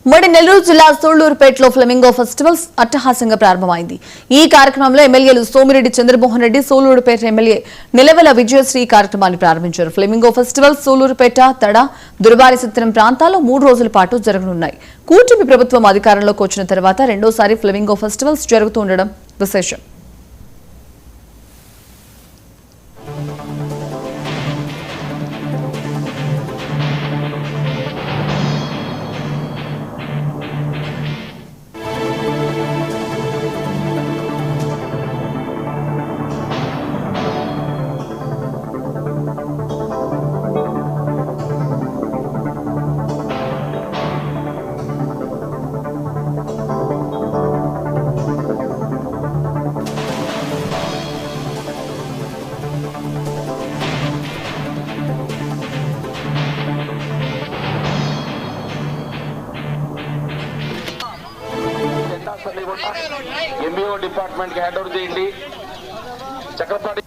ఉమ్మడి నెల్లూరు జిల్లా సూళ్లూరుపేటలో flamingo festivals అట్టహాసంగా ప్రారంభమైంది. ఈ కార్యక్రమంలో ఎమ్మెల్యేలు సోమిరెడ్డి చంద్రమోహన్ రెడ్డి, సూళ్లూరుపేట ఎమ్మెల్యే నిలవెల విజయశ్రీ కార్యక్రమాన్ని ప్రారంభించారు. ఫ్లెమింగో ఫెస్టివల్స్ సూళ్లూరుపేట, తడ, దుర్బారి సత్రం ప్రాంతాల్లో 3 రోజుల పాటు జరగనున్నాయి. కూటమి ప్రభుత్వం అధికారంలోకి వచ్చిన తర్వాత రెండోసారి ఫ్లెమింగో ఫెస్టివల్స్ జరుగుతుండడం విశేషం. ఎంబీఓ డిపార్ట్మెంట్ కి హ్యాండ్ ఓవర్ చేయండి. చక్రపాటి